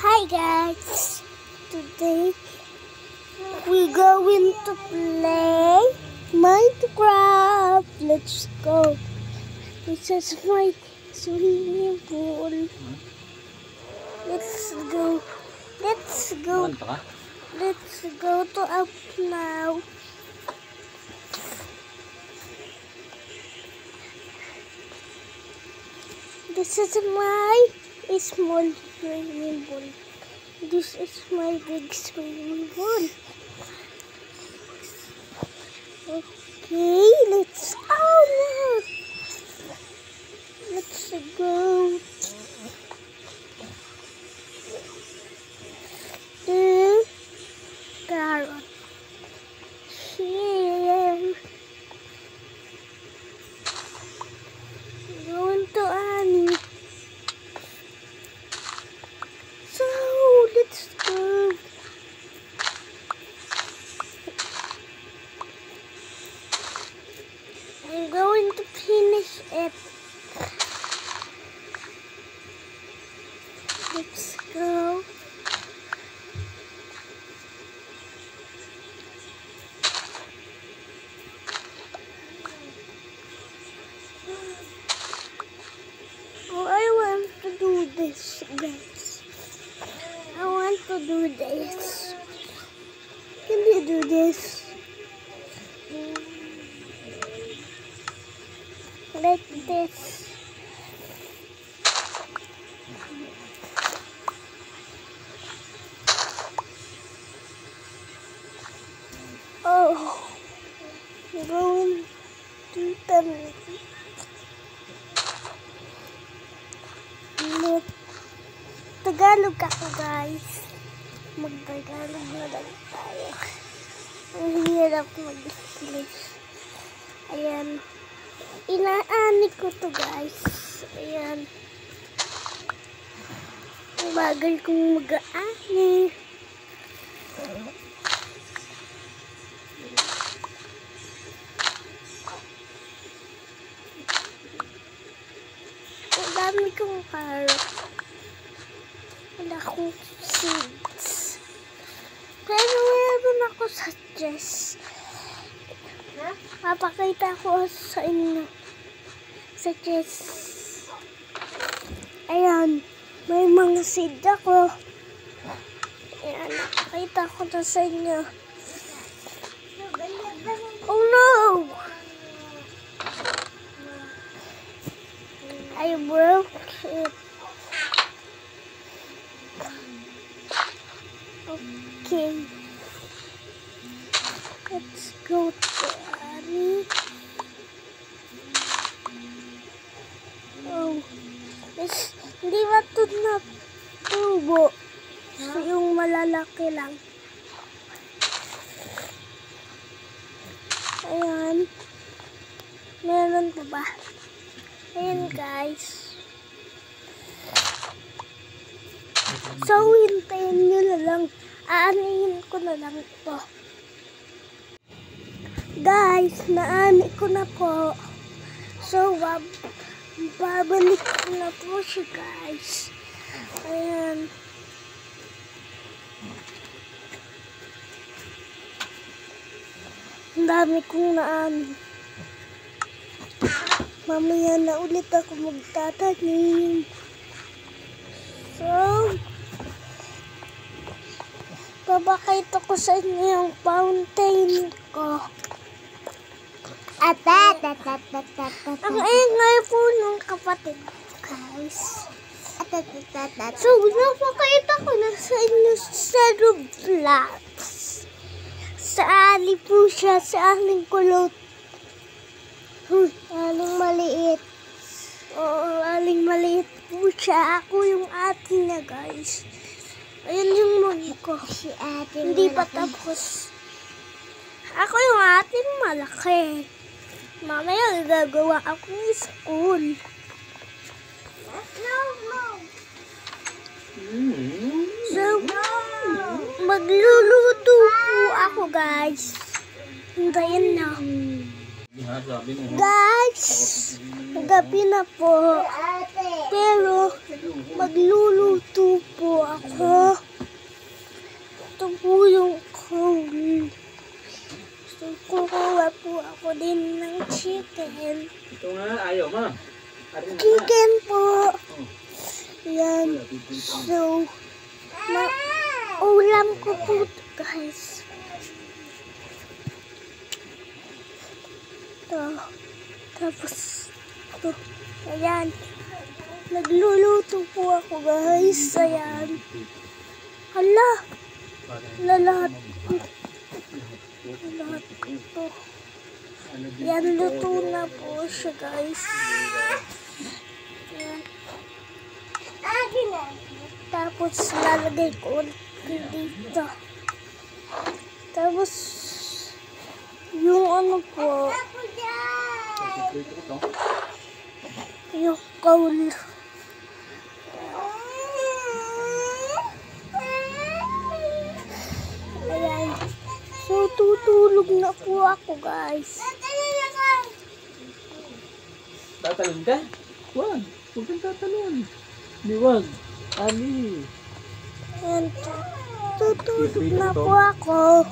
Hi guys, today we're going to play Minecraft. Let's go. This is my swimming pool. Let's go. Let's go. Let's go to up now. This is my small swimming pool. This is my big swimming pool. Okay, let's let's go to carrot here. Going to Annie. So let's go. I'm going to finish it. Let's go. Oh, I want to do this, guys. I want to do this. Can you do this? Like this. Oh, I'm going to Tagalog ako, guys. Mag-Tagalog na lang tayo. Ang hirap mag-English. Ayan. Inaani ko to, guys. Ayan. Ang bagal kong mag-aani. Ang dami kong carrot. Wala akong seeds. Pero meron ako sa chest. Papakita ko sa inyo. Sa chest. Ayan. May mga seed ako. Ayan. Napakita ko na sa inyo. Oh no! I broke it. Okay. Let's go to Annie. Oh. Hindi ba ito na tubo? So, yung malalaki lang. Ayan. Meron pa ba? Ayan, guys. So, hintayin nyo na lang. Aanihin ko na lang ito. Guys, naani ko na po. So, babalik ko na po siya, guys. Ayan. Ang dami kong naani. Mamaya na ulit ako magtatanim. So, babakita ko sa inyo yung fountain ko. Ang ingay po ng kapatid, guys. So, napakita ko na sa inyo sa Roblox. Sa ali po siya, sa aling kulot. Aling maliit. Oo, aling maliit po siya. Ako yung ate niya, guys. Ayun yung mami ko. Si ate hindi pa tapos. Ako yung ating malaki. Mamaya gagawa ako ng school. So, magluluto po ako, guys. Hintayin na. Guys, gabi na po. Pero magluluto po ako. chicken po. Yan. So, ulam ko po, guys. Ito. Tapos, ito. Ayan. Nagluluto po ako, guys. Ayan. Hala. Lahat ito. Yan, luto na po siya, guys. Yan. Tapos, lalagay ko dito. Tapos, yung ano po, yung kaul. Ayan. So, tutulog na po ako, guys. Tatalon ka? Huwag. Huwag kang tatalon. Di wag. Ali. Ayan. Tutulog na po ako.